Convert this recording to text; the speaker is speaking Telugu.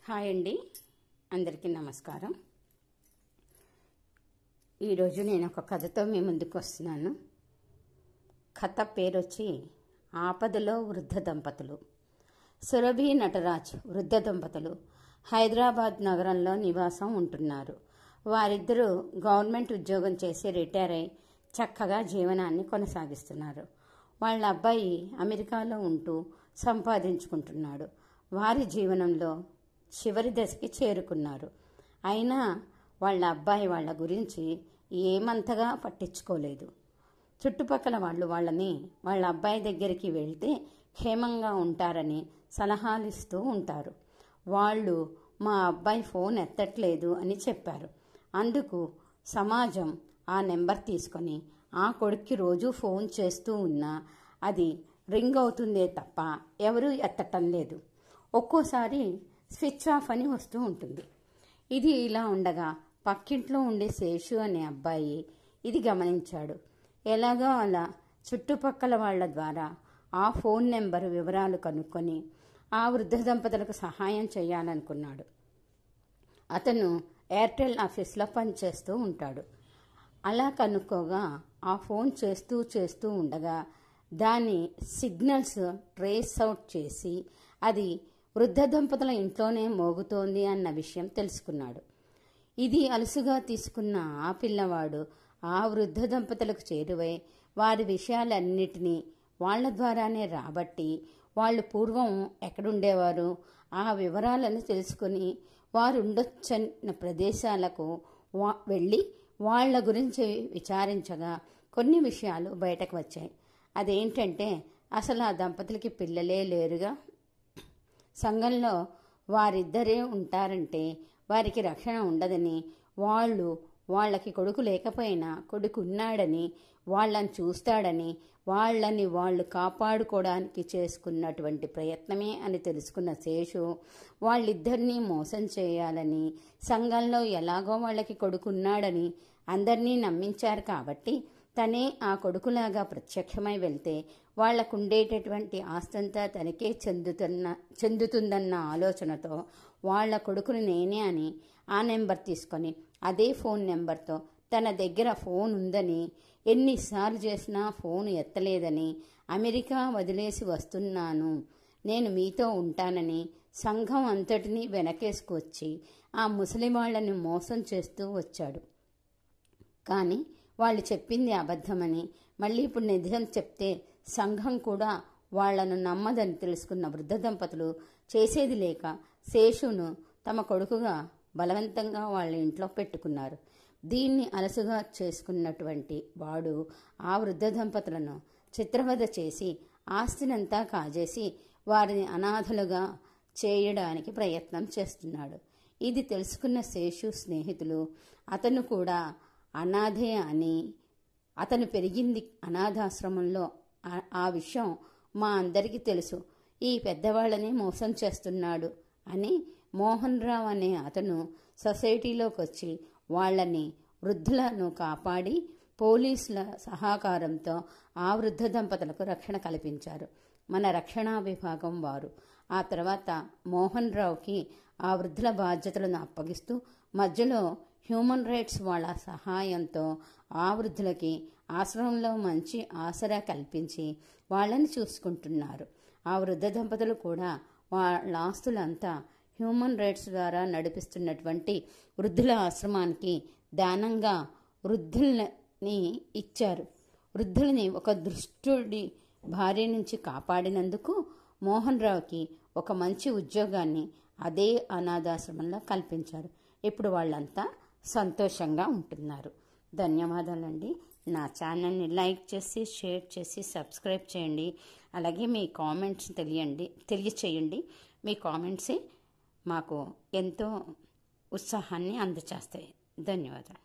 హాయ్ అండి, అందరికీ నమస్కారం. ఈరోజు నేను ఒక కథతో మీ ముందుకు వస్తున్నాను. కథ పేరు వచ్చి ఆపదలో వృద్ధ దంపతులు. సురభి నటరాజ్ వృద్ధ దంపతులు హైదరాబాద్ నగరంలో నివాసం ఉంటున్నారు. వారిద్దరూ గవర్నమెంట్ ఉద్యోగం చేసి రిటైర్ అయి చక్కగా జీవనాన్ని కొనసాగిస్తున్నారు. వాళ్ళ అబ్బాయి అమెరికాలో ఉంటూ సంపాదించుకుంటున్నాడు. వారి జీవనంలో చివరి దశకి చేరుకున్నారు. అయినా వాళ్ళ అబ్బాయి వాళ్ళ గురించి ఏమంతగా పట్టించుకోలేదు. చుట్టుపక్కల వాళ్ళని వాళ్ళ అబ్బాయి దగ్గరికి వెళ్తే క్షేమంగా ఉంటారని సలహాలు ఇస్తూ ఉంటారు. వాళ్ళు మా అబ్బాయి ఫోన్ ఎత్తట్లేదు అని చెప్పారు. అందుకు సమాజం ఆ నెంబర్ తీసుకొని ఆ కొడుక్కి రోజు ఫోన్ చేస్తూ ఉన్నా అది రింగ్ అవుతుందే తప్ప ఎవరూ ఎత్తటం లేదు. ఒక్కోసారి స్విచ్ ఆఫ్ అని వస్తూ ఉంటుంది. ఇది ఇలా ఉండగా పక్కింట్లో ఉండే శేషు అనే అబ్బాయి ఇది గమనించాడు. ఎలాగో అలా చుట్టుపక్కల వాళ్ల ద్వారా ఆ ఫోన్ నెంబర్ వివరాలు కనుక్కొని ఆ వృద్ధ దంపతులకు సహాయం చేయాలనుకున్నాడు. అతను ఎయిర్టెల్ ఆఫీస్లో పనిచేస్తూ ఉంటాడు. అలా కనుక్కోగా ఆ ఫోన్ చేస్తూ ఉండగా దాని సిగ్నల్స్ ట్రేస్ అవుట్ చేసి అది వృద్ధ దంపతుల ఇంట్లోనే మోగుతోంది అన్న విషయం తెలుసుకున్నాడు. ఇది అలుసుగా తీసుకున్న ఆ పిల్లవాడు ఆ వృద్ధ దంపతులకు చేరువై వారి విషయాలన్నిటినీ వాళ్ల ద్వారానే రాబట్టి వాళ్ళు పూర్వం ఎక్కడుండేవారు ఆ వివరాలను తెలుసుకుని వారుండొచ్చన్న ప్రదేశాలకు వెళ్ళి వాళ్ల గురించి విచారించగా కొన్ని విషయాలు బయటకు వచ్చాయి. అదేంటంటే అసలు ఆ దంపతులకి పిల్లలే లేరుగా. సంఘంలో వారిద్దరే ఉంటారంటే వారికి రక్షణ ఉండదని, వాళ్ళకి కొడుకు లేకపోయినా కొడుకు ఉన్నాడని, వాళ్ళని చూస్తాడని, వాళ్ళు కాపాడుకోవడానికి చేసుకున్నటువంటి ప్రయత్నమే అని తెలుసుకున్న శేషు వాళ్ళిద్దరినీ మోసం చేయాలని, సంఘంలో ఎలాగో వాళ్ళకి కొడుకున్నాడని అందరినీ నమ్మించారు కాబట్టి తనే ఆ కొడుకులాగా ప్రత్యక్షమై వెళ్తే వాళ్లకుండేటటువంటి ఆస్తంతా తనకే చెందుతుందన్న ఆలోచనతో వాళ్ల కొడుకుని నేనే అని ఆ నెంబర్ తీసుకొని అదే ఫోన్ నెంబర్తో తన దగ్గర ఫోన్ ఉందని, ఎన్నిసార్లు చేసినా ఫోన్ ఎత్తలేదని, అమెరికా వదిలేసి వస్తున్నాను, నేను మీతో ఉంటానని సంఘం అంతటినీ వెనకేసుకువచ్చి ఆ ముసలి వాళ్లని మోసం చేస్తూ వచ్చాడు. కానీ వాళ్ళు చెప్పింది అబద్ధమని, మళ్ళీ ఇప్పుడు నిజం చెప్తే సంఘం కూడా వాళ్లను నమ్మదని తెలుసుకున్న వృద్ధ దంపతులు చేసేది లేక శేషును తమ కొడుకుగా బలవంతంగా వాళ్ళ ఇంట్లో పెట్టుకున్నారు. దీన్ని అలసుగా చేసుకున్నటువంటి వాడు ఆ వృద్ధ దంపతులను చిత్రవద చేసి ఆస్తినంతా కాజేసి వారిని అనాథలుగా చేయడానికి ప్రయత్నం చేస్తున్నాడు. ఇది తెలుసుకున్న శేషు స్నేహితులు అతను కూడా అనాథే అని, అతను పెరిగింది అనాథాశ్రమంలో, ఆ విషయం మా అందరికీ తెలుసు, ఈ పెద్దవాళ్ళని మోసం చేస్తున్నాడు అని మోహన్ రావు అనే అతను సొసైటీలోకి వచ్చి వాళ్లని వృద్ధులను కాపాడి పోలీసుల సహకారంతో ఆ వృద్ధ దంపతులకు రక్షణ కల్పించారు మన రక్షణా విభాగం వారు. ఆ తర్వాత మోహన్ రావుకి ఆ వృద్ధుల బాధ్యతలను అప్పగిస్తూ మధ్యలో హ్యూమన్ రైట్స్ వాళ్ళ సహాయంతో ఆ వృద్ధులకి ఆశ్రమంలో మంచి ఆసరా కల్పించి వాళ్ళని చూసుకుంటున్నారు. ఆ వృద్ధ దంపతులు కూడా వాళ్ళ ఆస్తులంతా హ్యూమన్ రైట్స్ ద్వారా నడిపిస్తున్నటువంటి వృద్ధుల ఆశ్రమానికి దానంగా వృద్ధుల్ని ఇచ్చారు. వృద్ధుల్ని ఒక దుష్టుడి భార్య నుంచి కాపాడినందుకు మోహన్ రావుకి ఒక మంచి ఉద్యోగాన్ని అదే అనాథాశ్రమంలో కల్పించారు. ఇప్పుడు వాళ్ళంతా సంతోషంగా ఉంటున్నారు. ధన్యవాదాలండి. నా ఛానల్ని లైక్ చేసి షేర్ చేసి సబ్స్క్రైబ్ చేయండి. అలాగే మీ కామెంట్స్ తెలియచేయండి. మీ కామెంట్సే మాకు ఎంతో ఉత్సాహాన్ని అందచేస్తాయి. ధన్యవాదాలు.